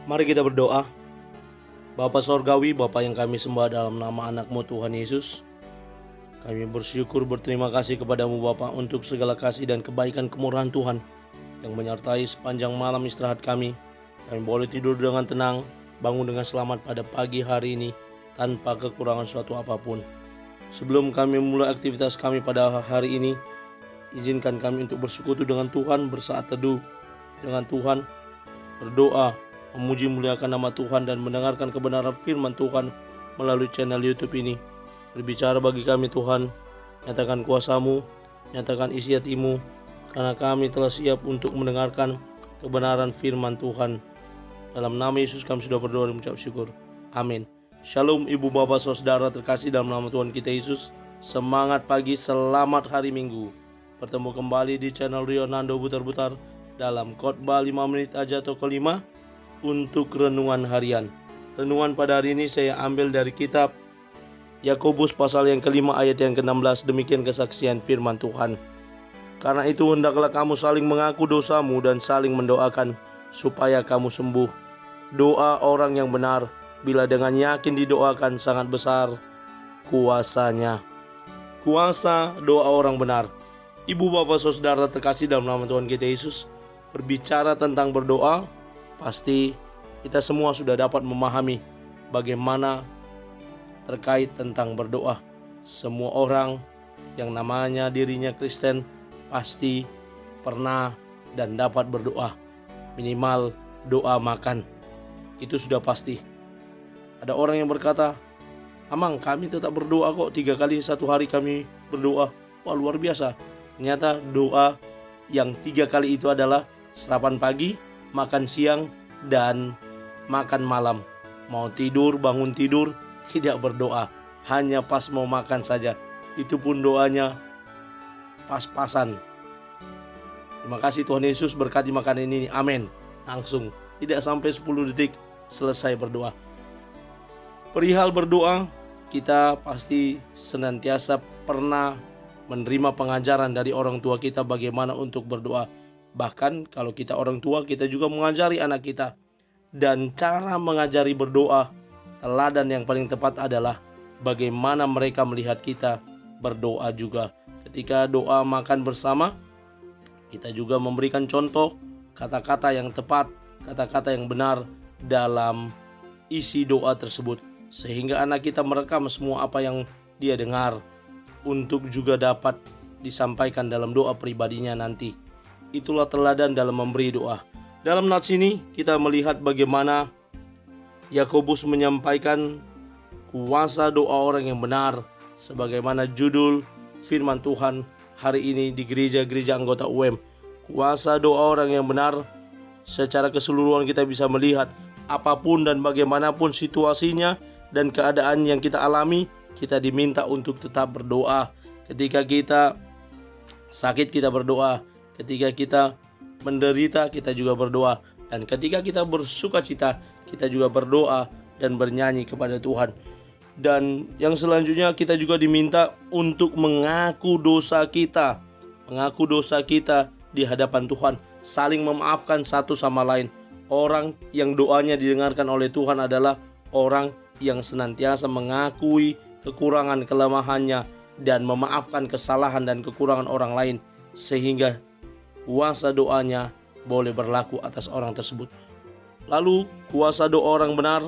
Mari kita berdoa. Bapa Sorgawi, Bapa yang kami sembah dalam nama anak-Mu Tuhan Yesus, kami bersyukur berterima kasih kepadamu Bapa untuk segala kasih dan kebaikan kemurahan Tuhan yang menyertai sepanjang malam istirahat kami. Kami boleh tidur dengan tenang, bangun dengan selamat pada pagi hari ini tanpa kekurangan suatu apapun. Sebelum kami memulai aktivitas kami pada hari ini, izinkan kami untuk bersekutu dengan Tuhan, bersaat teduh dengan Tuhan, berdoa, memuji muliakan nama Tuhan dan mendengarkan kebenaran firman Tuhan melalui channel YouTube ini. Berbicara bagi kami Tuhan, nyatakan kuasa-Mu, nyatakan isi hati-Mu, karena kami telah siap untuk mendengarkan kebenaran firman Tuhan. Dalam nama Yesus kami sudah berdoa dan mengucap syukur. Amin. Shalom ibu bapak saudara terkasih dalam nama Tuhan kita Yesus. Semangat pagi, selamat hari Minggu. Bertemu kembali di channel Rionando Butar-Butar dalam khotbah 5 menit aja atau kelima untuk renungan harian. Renungan pada hari ini saya ambil dari kitab Yakobus pasal yang kelima ayat yang ke-16. Demikian kesaksian firman Tuhan. Karena itu hendaklah kamu saling mengaku dosamu dan saling mendoakan supaya kamu sembuh. Doa orang yang benar bila dengan yakin didoakan sangat besar kuasanya. Kuasa doa orang benar. Ibu bapak saudara terkasih dalam nama Tuhan kita Yesus, berbicara tentang berdoa, pasti kita semua sudah dapat memahami bagaimana terkait tentang berdoa. Semua orang yang namanya dirinya Kristen pasti pernah dan dapat berdoa. Minimal doa makan, itu sudah pasti. Ada orang yang berkata, "Amang, kami tetap berdoa kok, 3 kali satu hari kami berdoa." Wah, luar biasa. Ternyata doa yang 3 kali itu adalah sarapan pagi, makan siang, dan makan malam. Mau tidur, bangun tidur, tidak berdoa. Hanya pas mau makan saja. Itu pun doanya pas-pasan. Terima kasih Tuhan Yesus, berkati makanan ini. Amin. Langsung, tidak sampai 10 detik selesai berdoa. Perihal berdoa, kita pasti senantiasa pernah menerima pengajaran dari orang tua kita bagaimana untuk berdoa. Bahkan kalau kita orang tua, kita juga mengajari anak kita. Dan cara mengajari berdoa, teladan yang paling tepat adalah bagaimana mereka melihat kita berdoa juga. Ketika doa makan bersama, kita juga memberikan contoh kata-kata yang tepat, kata-kata yang benar dalam isi doa tersebut. Sehingga anak kita merekam semua apa yang dia dengar untuk juga dapat disampaikan dalam doa pribadinya nanti. Itulah teladan dalam memberi doa. Dalam nats ini kita melihat bagaimana Yakobus menyampaikan kuasa doa orang yang benar, sebagaimana judul firman Tuhan hari ini di gereja-gereja anggota UM. Kuasa doa orang yang benar, secara keseluruhan kita bisa melihat apapun dan bagaimanapun situasinya dan keadaan yang kita alami, kita diminta untuk tetap berdoa. Ketika kita sakit, kita berdoa. Ketika kita menderita, kita juga berdoa. Dan ketika kita bersuka cita, kita juga berdoa dan bernyanyi kepada Tuhan. Dan yang selanjutnya kita juga diminta untuk mengaku dosa kita. Mengaku dosa kita di hadapan Tuhan. Saling memaafkan satu sama lain. Orang yang doanya didengarkan oleh Tuhan adalah orang yang senantiasa mengakui kekurangan kelemahannya dan memaafkan kesalahan dan kekurangan orang lain, sehingga kuasa doanya boleh berlaku atas orang tersebut. Lalu kuasa doa orang benar,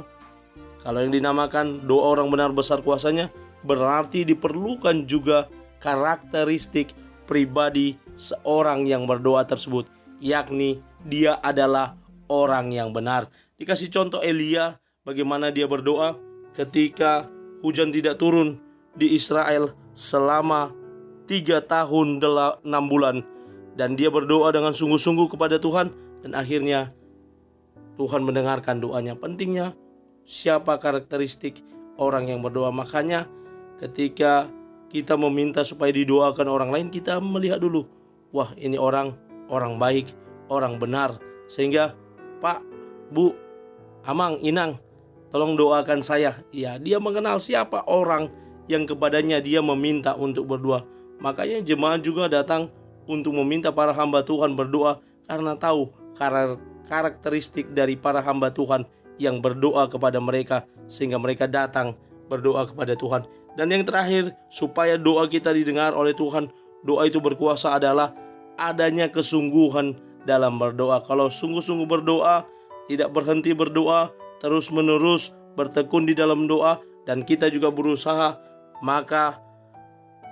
kalau yang dinamakan doa orang benar besar kuasanya, berarti diperlukan juga karakteristik pribadi seorang yang berdoa tersebut, yakni dia adalah orang yang benar. Dikasih contoh Elia, bagaimana dia berdoa ketika hujan tidak turun di Israel selama 3 tahun 6 bulan. Dan dia berdoa dengan sungguh-sungguh kepada Tuhan. Dan akhirnya Tuhan mendengarkan doanya. Pentingnya siapa karakteristik orang yang berdoa. Makanya ketika kita meminta supaya didoakan orang lain, kita melihat dulu, wah ini orang baik, orang benar. Sehingga, Pak, Bu, Amang, Inang, tolong doakan saya. Ya, dia mengenal siapa orang yang kepadanya dia meminta untuk berdoa. Makanya jemaat juga datang untuk meminta para hamba Tuhan berdoa karena tahu karakteristik dari para hamba Tuhan yang berdoa kepada mereka, sehingga mereka datang berdoa kepada Tuhan. Dan yang terakhir, supaya doa kita didengar oleh Tuhan, doa itu berkuasa adalah adanya kesungguhan dalam berdoa. Kalau sungguh-sungguh berdoa, tidak berhenti berdoa, terus menerus bertekun di dalam doa, dan kita juga berusaha, maka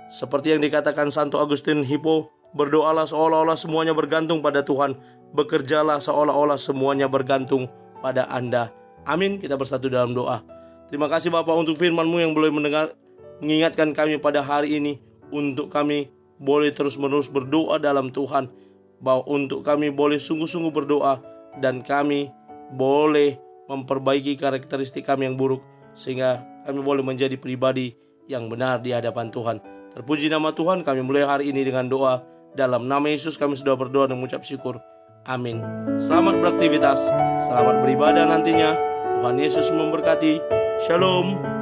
seperti yang dikatakan Santo Agustin Hippo, berdoalah seolah-olah semuanya bergantung pada Tuhan, bekerjalah seolah-olah semuanya bergantung pada Anda. Amin. Kita bersatu dalam doa. Terima kasih Bapa untuk firman-Mu yang boleh mengingatkan kami pada hari ini, untuk kami boleh terus-menerus berdoa dalam Tuhan, bahwa untuk kami boleh sungguh-sungguh berdoa, dan kami boleh memperbaiki karakteristik kami yang buruk, sehingga kami boleh menjadi pribadi yang benar di hadapan Tuhan. Terpuji nama Tuhan. Kami mulai hari ini dengan doa. Dalam nama Yesus kami sudah berdoa dan mengucap syukur. Amin. Selamat beraktivitas, selamat beribadah nantinya. Tuhan Yesus memberkati. Shalom.